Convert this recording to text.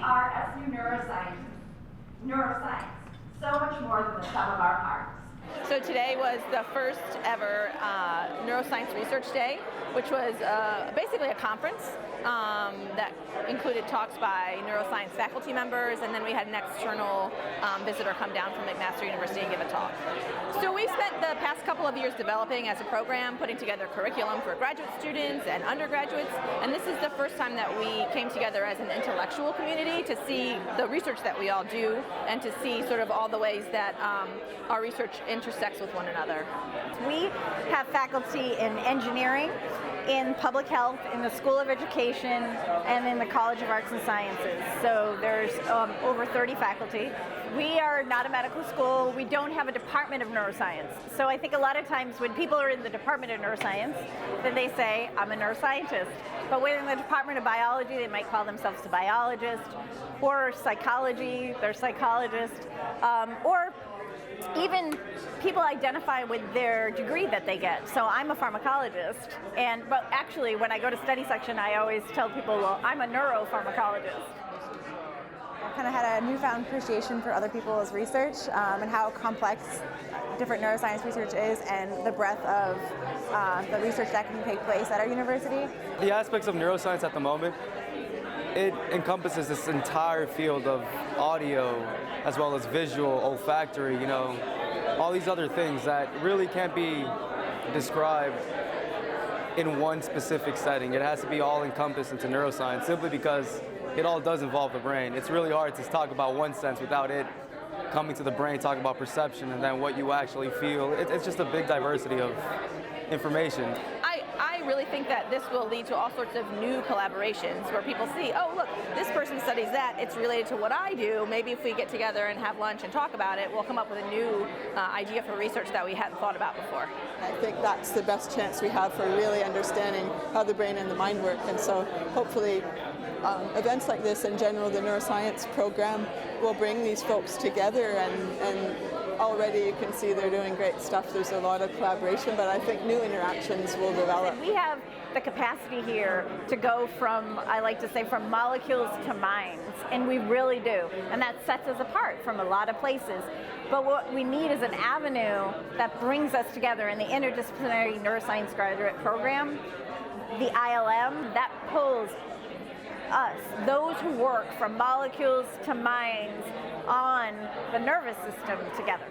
are SU neuroscience, so much more than the sum of our parts. So today was the first ever Neuroscience Research Day, which was basically a conference that included talks by neuroscience faculty members, and then we had an external visitor come down from McMaster University and give a talk. So we've spent the past couple of years developing as a program, putting together curriculum for graduate students and undergraduates, and this is the first time that we came together as an intellectual community to see the research that we all do and to see sort of all the ways that our research intersects with one another. We have faculty in engineering, in public health, in the School of Education, and in the College of Arts and Sciences. So there's over 30 faculty. We are not a medical school. We don't have a department of neuroscience. So I think a lot of times when people are in the Department of Neuroscience, then they say, I'm a neuroscientist. But when in the Department of Biology, they might call themselves a biologist, or psychology, they're psychologists, or even people identify with their degree that they get. So I'm a pharmacologist, but actually when I go to study section, I always tell people, well, I'm a neuropharmacologist. I kind of had a newfound appreciation for other people's research and how complex different neuroscience research is and the breadth of the research that can take place at our university. The aspects of neuroscience at the moment, it encompasses this entire field of audio as well as visual, olfactory, all these other things that really can't be described in one specific setting. It has to be all encompassed into neuroscience simply because it all does involve the brain. It's really hard to talk about one sense without it coming to the brain, talk about perception and then what you actually feel. It's just a big diversity of information. I really think that this will lead to all sorts of new collaborations where people see, oh look, this person studies that, it's related to what I do. Maybe if we get together and have lunch and talk about it, we'll come up with a new idea for research that we hadn't thought about before. I think that's the best chance we have for really understanding how the brain and the mind work, and so hopefully events like this, in general the neuroscience program, will bring these folks together, and already you can see they're doing great stuff. There's a lot of collaboration, but I think new interactions will develop. We have the capacity here to go from, I like to say, from molecules to minds, and we really do. And that sets us apart from a lot of places. But what we need is an avenue that brings us together in the Interdisciplinary Neuroscience Graduate Program, the ILM, that pulls us, those who work from molecules to minds, on the nervous system together.